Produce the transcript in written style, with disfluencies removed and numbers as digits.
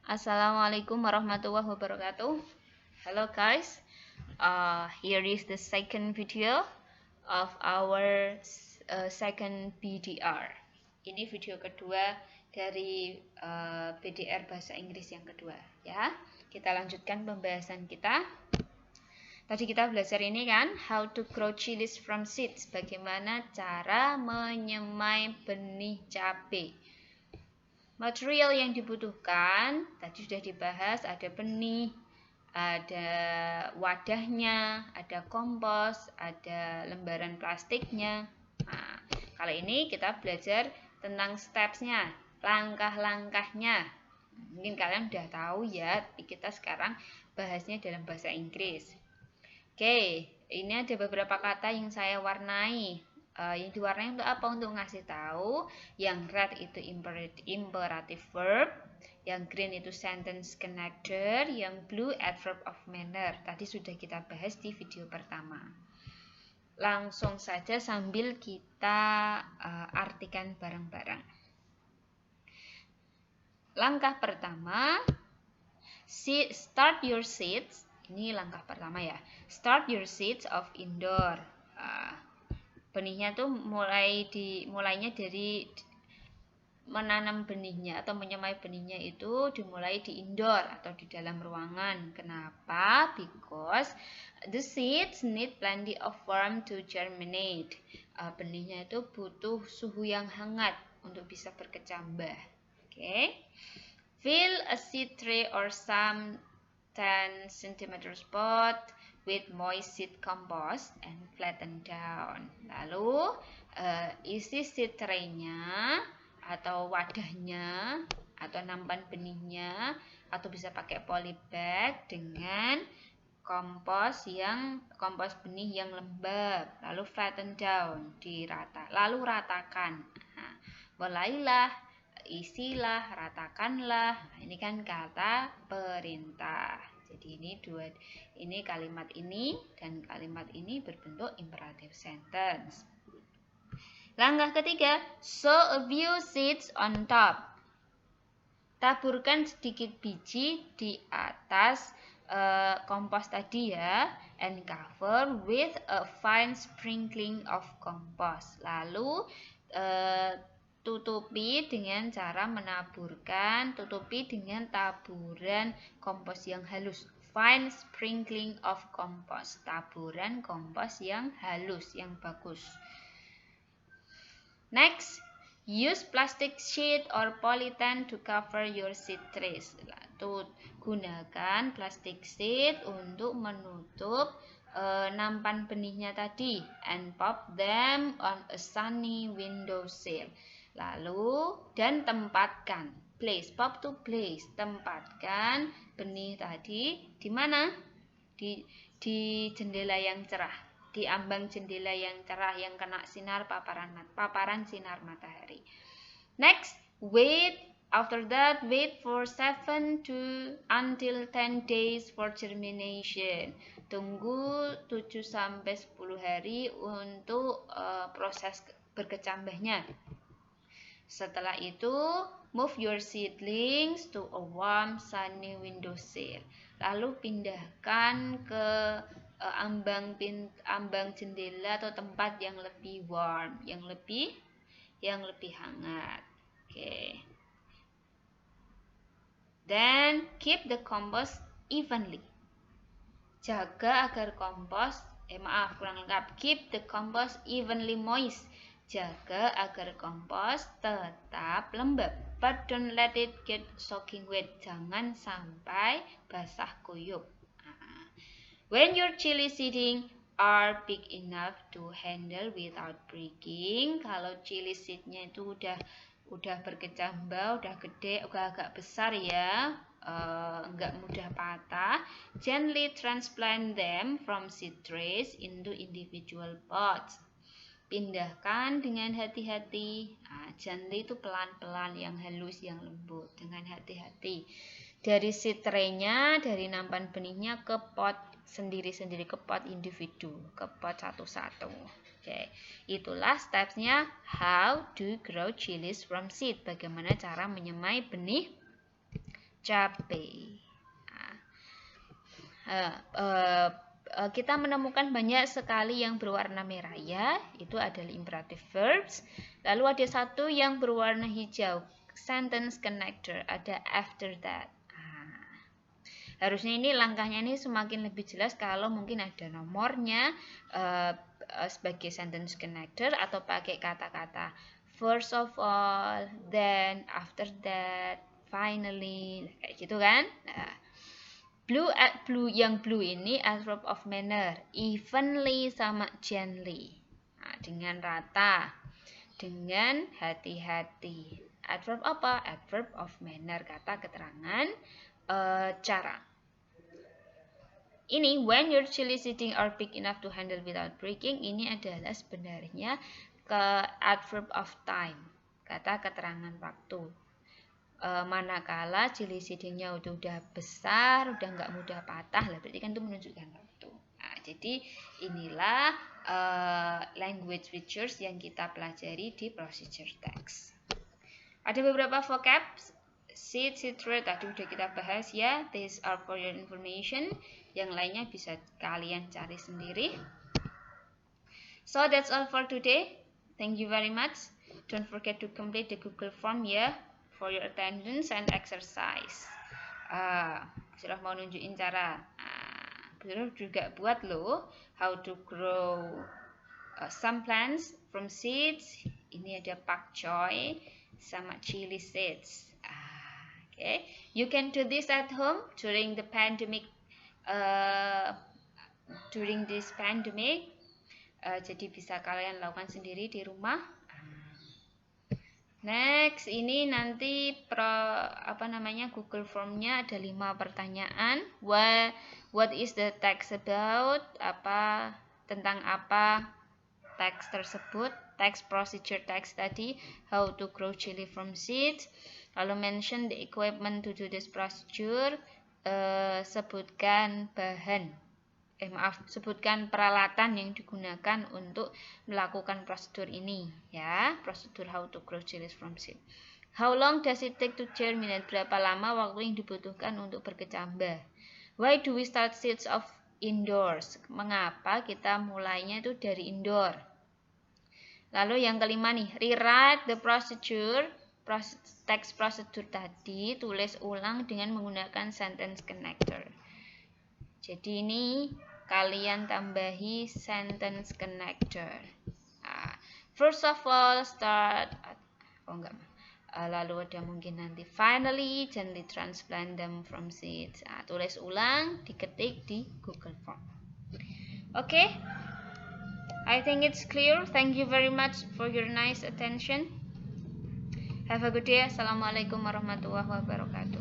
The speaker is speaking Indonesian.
Assalamualaikum warahmatullahi wabarakatuh. Hello guys, here is the second video of our second PDR. Ini video kedua dari PDR bahasa Inggris yang kedua ya. Kita lanjutkan pembahasan kita. Tadi kita belajar ini kan, how to grow chilies from seeds. Bagaimana cara menyemai benih cabai. Material yang dibutuhkan tadi sudah dibahas, ada benih, ada wadahnya, ada kompos, ada lembaran plastiknya. Nah, kali ini kita belajar tentang stepsnya, langkah-langkahnya. Mungkin kalian udah tahu ya, tapi kita sekarang bahasnya dalam bahasa Inggris. Oke, ini ada beberapa kata yang saya warnai. Yang diwarnai untuk apa? Untuk ngasih tahu. Yang red itu imperative verb, yang green itu sentence connector, yang blue adverb of manner. Tadi sudah kita bahas di video pertama. Langsung saja sambil kita artikan bareng-bareng. Langkah pertama, start your seeds. Ini langkah pertama ya. Start your seeds of indoor. Benihnya tuh mulainya dari menanam benihnya atau menyemai benihnya itu dimulai di indoor atau di dalam ruangan. Kenapa? Because the seeds need plenty of warmth to germinate. Benihnya itu butuh suhu yang hangat untuk bisa berkecambah. Okay. Fill a seed tray or some 10 cm pot with moist seed compost and flatten down. Lalu isi seed tray-nya atau wadahnya atau nampan benihnya atau bisa pakai polybag dengan kompos benih yang lembab. Lalu flatten down, lalu ratakan. Nah, mulailah, isilah, ratakanlah. Nah, ini kan kata perintah. Jadi ini kalimat ini dan kalimat ini berbentuk imperative sentence. Langkah ketiga, sow a few seeds on top. Taburkan sedikit biji di atas kompos tadi ya, and cover with a fine sprinkling of compost. Lalu tutupi dengan cara tutupi dengan taburan kompos yang halus. Fine sprinkling of compost, taburan kompos yang halus, yang bagus. Next, use plastic sheet or polythene to cover your seed trays. Gunakan plastic sheet untuk menutup nampan benihnya tadi, and pop them on a sunny windowsill. Lalu dan tempatkan, pop to place, tempatkan benih tadi di mana? Di jendela yang cerah, di ambang jendela yang cerah yang kena sinar paparan sinar matahari. Next, wait for 7 until 10 days for germination. Tunggu 7 sampai 10 hari untuk proses berkecambahnya. Setelah itu, move your seedlings to a warm sunny windowsill. Lalu pindahkan ke ambang jendela atau tempat yang lebih warm, yang lebih hangat. Okay. Then keep the compost evenly. Jaga agar kompos, kurang lengkap. Keep the compost evenly moist. Jaga agar kompos tetap lembab. But don't let it get soaking wet. Jangan sampai basah kuyup. When your chili seeding are big enough to handle without breaking, kalau chili seednya itu udah berkecambah, udah gede, udah agak besar ya, enggak mudah patah, gently transplant them from seed trays into individual pots. Pindahkan dengan hati-hati. Gently itu pelan-pelan, yang halus, yang lembut, dengan hati-hati. Dari seed tray-nya, dari nampan benihnya ke pot sendiri-sendiri, ke pot individu, ke pot satu-satu. Oke, itulah stepsnya how to grow chilies from seed. Bagaimana cara menyemai benih capek. Kita menemukan banyak sekali yang berwarna merah ya, itu adalah imperative verbs. Lalu ada satu yang berwarna hijau, sentence connector, ada after that. Harusnya ini langkahnya ini semakin lebih jelas kalau mungkin ada nomornya sebagai sentence connector atau pakai kata-kata first of all, then, after that, finally, kayak gitu kan. Blue ini adverb of manner, evenly sama gently. Dengan rata, dengan hati-hati. Adverb apa? Adverb of manner, kata keterangan cara. Ini when your chili sitting are big enough to handle without breaking, ini adalah sebenarnya ke adverb of time, kata keterangan waktu. Manakala chili seedingnya udah besar, udah nggak mudah patah, lah berarti kan itu menunjukkan waktu. Nah, jadi inilah language features yang kita pelajari di procedure text. Ada beberapa vocab, seed, rate tadi udah kita bahas ya. These are for your information. Yang lainnya bisa kalian cari sendiri. So that's all for today. Thank you very much. Don't forget to complete the Google form ya, for your attendance and exercise. Sudah mau nunjukin cara. Sudah juga buat lo how to grow some plants from seeds. Ini ada pak choy sama chili seeds. Okay, you can do this at home during the pandemic. During this pandemic, jadi bisa kalian lakukan sendiri di rumah. Next, ini nanti Google Formnya ada 5 pertanyaan. What is the text about? Tentang apa teks tersebut? Text procedure text tadi, how to grow chili from seeds. Lalu mention the equipment to do this procedure. Sebutkan peralatan yang digunakan untuk melakukan prosedur ini ya, prosedur how to grow chilies from seed. How long does it take to germinate? Berapa lama waktu yang dibutuhkan untuk berkecambah? Why do we start seeds of indoors? Mengapa kita mulainya itu dari indoor? Lalu yang kelima nih, rewrite the procedure. Teks prosedur tadi tulis ulang dengan menggunakan sentence connector. Jadi ini kalian tambahi sentence connector. First of all, start. Lalu ada mungkin nanti finally, gently transplant them from seeds. Tulis ulang, diketik di Google Form. Okay, I think it's clear. Thank you very much for your nice attention. Have a good day. Assalamualaikum warahmatullahi wabarakatuh.